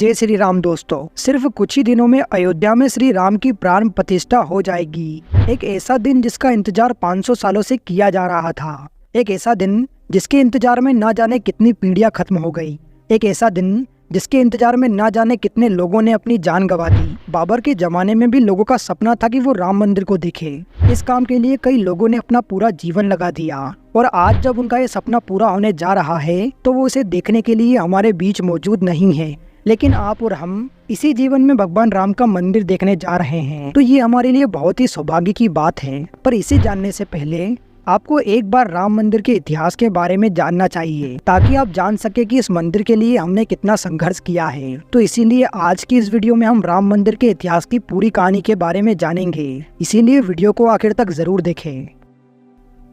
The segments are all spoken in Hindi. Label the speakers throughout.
Speaker 1: जय श्री राम दोस्तों, सिर्फ कुछ ही दिनों में अयोध्या में श्री राम की प्राण प्रतिष्ठा हो जाएगी। एक ऐसा दिन जिसका इंतजार 500 सालों से किया जा रहा था। एक ऐसा दिन जिसके इंतजार में ना जाने कितनी पीढ़ियां खत्म हो गई। एक ऐसा दिन जिसके इंतजार में ना जाने कितने लोगों ने अपनी जान गंवा दी। बाबर के जमाने में भी लोगों का सपना था कि वो राम मंदिर को देखे। इस काम के लिए कई लोगों ने अपना पूरा जीवन लगा दिया और आज जब उनका ये सपना पूरा होने जा रहा है तो वो इसे देखने के लिए हमारे बीच मौजूद नहीं है। लेकिन आप और हम इसी जीवन में भगवान राम का मंदिर देखने जा रहे हैं, तो ये हमारे लिए बहुत ही सौभाग्य की बात है। पर इसे जानने से पहले आपको एक बार राम मंदिर के इतिहास के बारे में जानना चाहिए, ताकि आप जान सके कि इस मंदिर के लिए हमने कितना संघर्ष किया है। तो इसीलिए आज की इस वीडियो में हम राम मंदिर के इतिहास की पूरी कहानी के बारे में जानेंगे। इसीलिए वीडियो को आखिर तक जरूर देखें।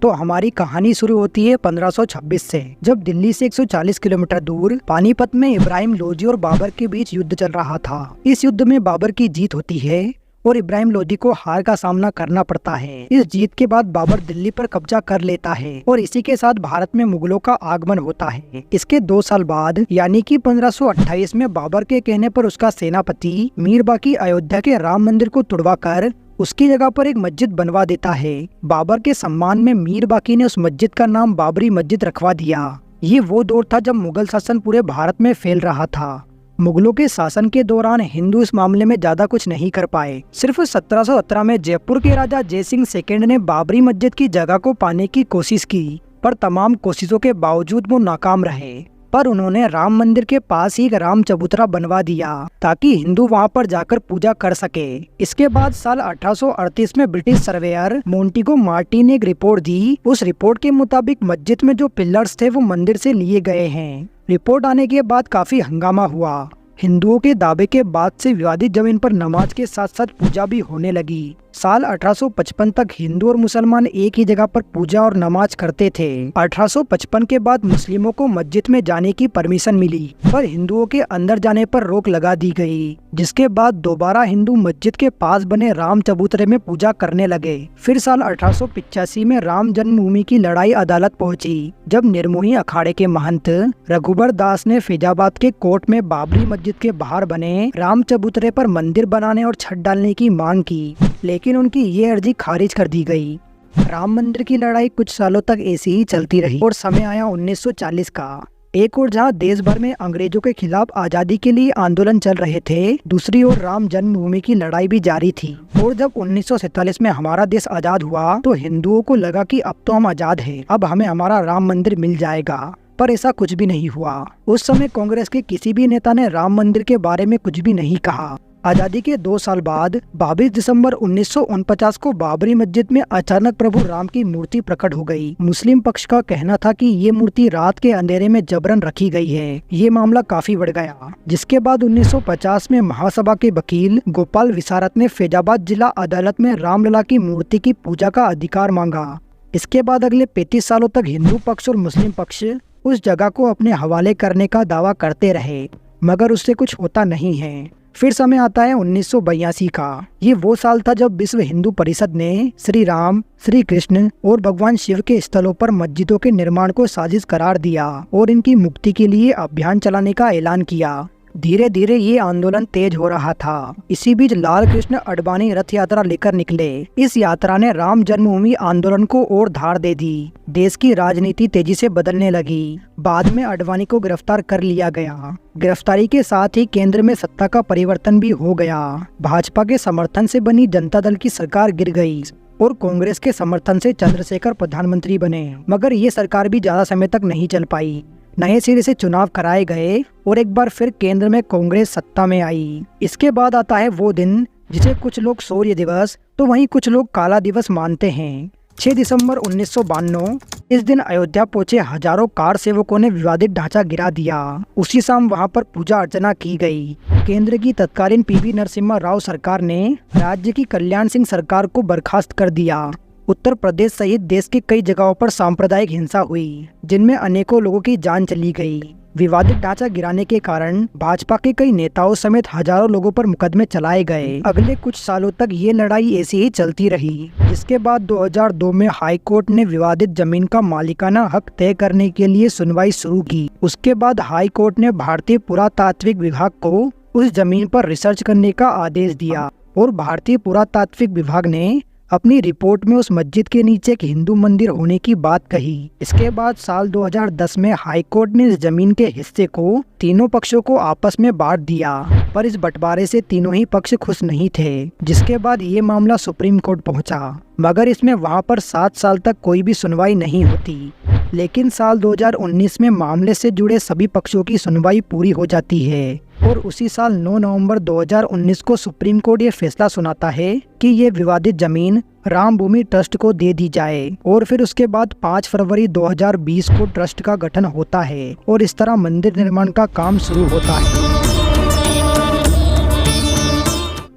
Speaker 1: तो हमारी कहानी शुरू होती है 1526 से, जब दिल्ली से 140 किलोमीटर दूर पानीपत में इब्राहिम लोदी और बाबर के बीच युद्ध चल रहा था। इस युद्ध में बाबर की जीत होती है और इब्राहिम लोदी को हार का सामना करना पड़ता है। इस जीत के बाद बाबर दिल्ली पर कब्जा कर लेता है और इसी के साथ भारत में मुगलों का आगमन होता है। इसके 2 साल बाद यानी कि 1528 में बाबर के कहने पर उसका सेनापति मीर बाकी अयोध्या के राम मंदिर को तुड़वाकर उसकी जगह पर एक मस्जिद बनवा देता है। बाबर के सम्मान में मीर बाकी ने उस मस्जिद का नाम बाबरी मस्जिद रखवा दिया। ये वो दौर था जब मुगल शासन पूरे भारत में फैल रहा था। मुगलों के शासन के दौरान हिंदू इस मामले में ज्यादा कुछ नहीं कर पाए। सिर्फ 1717 में जयपुर के राजा जय सिंह सेकंड ने बाबरी मस्जिद की जगह को पाने की कोशिश की, पर तमाम कोशिशों के बावजूद वो नाकाम रहे। पर उन्होंने राम मंदिर के पास ही एक राम चबूतरा बनवा दिया ताकि हिंदू वहां पर जाकर पूजा कर सके। इसके बाद साल 1838 में ब्रिटिश सर्वेयर मोंटेगो मार्टी ने एक रिपोर्ट दी। उस रिपोर्ट के मुताबिक मस्जिद में जो पिलर्स थे वो मंदिर से लिए गए हैं। रिपोर्ट आने के बाद काफी हंगामा हुआ। हिंदुओं के दावे के बाद से विवादित जमीन पर नमाज के साथ साथ पूजा भी होने लगी। साल 1855 तक हिंदू और मुसलमान एक ही जगह पर पूजा और नमाज करते थे। 1855 के बाद मुस्लिमों को मस्जिद में जाने की परमिशन मिली, पर हिंदुओं के अंदर जाने पर रोक लगा दी गई। जिसके बाद दोबारा हिंदू मस्जिद के पास बने राम चबूतरे में पूजा करने लगे। फिर साल 1885 में राम जन्मभूमि की लड़ाई अदालत पहुंची, जब निर्मोही अखाड़े के महंत रघुबर दास ने फैजाबाद के कोर्ट में बाबरी मस्जिद के बाहर बने राम चबूतरे पर मंदिर बनाने और छत डालने की मांग की, लेकिन उनकी ये अर्जी खारिज कर दी गई। राम मंदिर की लड़ाई कुछ सालों तक ऐसी ही चलती रही और समय आया 1940 का। एक और जहां देश भर में अंग्रेजों के खिलाफ आजादी के लिए आंदोलन चल रहे थे, दूसरी ओर राम जन्मभूमि की लड़ाई भी जारी थी। और जब 1947 में हमारा देश आजाद हुआ तो हिंदुओं को लगा कि अब तो हम आजाद हैं, अब हमें हमारा राम मंदिर मिल जाएगा। पर ऐसा कुछ भी नहीं हुआ। उस समय कांग्रेस के किसी भी नेता ने राम मंदिर के बारे में कुछ भी नहीं कहा। आजादी के 2 साल बाद 22 दिसंबर 1949 को बाबरी मस्जिद में अचानक प्रभु राम की मूर्ति प्रकट हो गई। मुस्लिम पक्ष का कहना था कि ये मूर्ति रात के अंधेरे में जबरन रखी गई है। ये मामला काफी बढ़ गया, जिसके बाद 1950 में महासभा के वकील गोपाल विसारत ने फैजाबाद जिला अदालत में रामलला की मूर्ति की पूजा का अधिकार मांगा। इसके बाद अगले 35 सालों तक हिंदू पक्ष और मुस्लिम पक्ष उस जगह को अपने हवाले करने का दावा करते रहे, मगर उससे कुछ होता नहीं है। फिर समय आता है 1982 का। ये वो साल था जब विश्व हिंदू परिषद ने श्री राम, श्री कृष्ण और भगवान शिव के स्थलों पर मस्जिदों के निर्माण को साजिश करार दिया और इनकी मुक्ति के लिए अभियान चलाने का ऐलान किया। धीरे धीरे ये आंदोलन तेज हो रहा था। इसी बीच लाल कृष्ण अडवाणी रथ यात्रा लेकर निकले। इस यात्रा ने राम जन्मभूमि आंदोलन को और धार दे दी। देश की राजनीति तेजी से बदलने लगी। बाद में अडवाणी को गिरफ्तार कर लिया गया। गिरफ्तारी के साथ ही केंद्र में सत्ता का परिवर्तन भी हो गया। भाजपा के समर्थन से बनी जनता दल की सरकार गिर गई और कांग्रेस के समर्थन से चंद्रशेखर प्रधानमंत्री बने, मगर ये सरकार भी ज्यादा समय तक नहीं चल पाई। नए सिरे से चुनाव कराए गए और एक बार फिर केंद्र में कांग्रेस सत्ता में आई। इसके बाद आता है वो दिन जिसे कुछ लोग शौर्य दिवस तो वहीं कुछ लोग काला दिवस मानते हैं। 6 दिसंबर 1992 इस दिन अयोध्या पहुंचे हजारों कार सेवकों ने विवादित ढांचा गिरा दिया। उसी शाम वहां पर पूजा अर्चना की गई। केंद्र की तत्कालीन पीवी नरसिम्हा राव सरकार ने राज्य की कल्याण सिंह सरकार को बर्खास्त कर दिया। उत्तर प्रदेश सहित देश की कई जगहों पर सांप्रदायिक हिंसा हुई, जिनमें अनेकों लोगों की जान चली गई। विवादित ढांचा गिराने के कारण भाजपा के कई नेताओं समेत हजारों लोगों पर मुकदमे चलाए गए। अगले कुछ सालों तक ये लड़ाई ऐसी ही चलती रही, जिसके बाद 2002 में हाई कोर्ट ने विवादित जमीन का मालिकाना हक तय करने के लिए सुनवाई शुरू की। उसके बाद हाई कोर्ट ने भारतीय पुरातात्विक विभाग को उस जमीन पर रिसर्च करने का आदेश दिया और भारतीय पुरातात्विक विभाग ने अपनी रिपोर्ट में उस मस्जिद के नीचे एक हिंदू मंदिर होने की बात कही। इसके बाद साल 2010 में हाई कोर्ट ने इस जमीन के हिस्से को तीनों पक्षों को आपस में बांट दिया, पर इस बंटवारे से तीनों ही पक्ष खुश नहीं थे, जिसके बाद ये मामला सुप्रीम कोर्ट पहुंचा, मगर इसमें वहां पर 7 साल तक कोई भी सुनवाई नहीं होती। लेकिन साल 2019 में मामले से जुड़े सभी पक्षों की सुनवाई पूरी हो जाती है और उसी साल 9 नवंबर 2019 को सुप्रीम कोर्ट ये फैसला सुनाता है कि ये विवादित जमीन राम भूमि ट्रस्ट को दे दी जाए और फिर उसके बाद 5 फरवरी 2020 को ट्रस्ट का गठन होता है और इस तरह मंदिर निर्माण का काम शुरू होता है।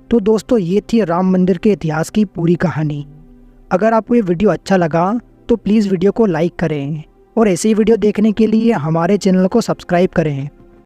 Speaker 1: तो दोस्तों, ये थी राम मंदिर के इतिहास की पूरी कहानी। अगर आपको ये वीडियो अच्छा लगा तो प्लीज़ वीडियो को लाइक करें और ऐसी वीडियो देखने के लिए हमारे चैनल को सब्सक्राइब करें।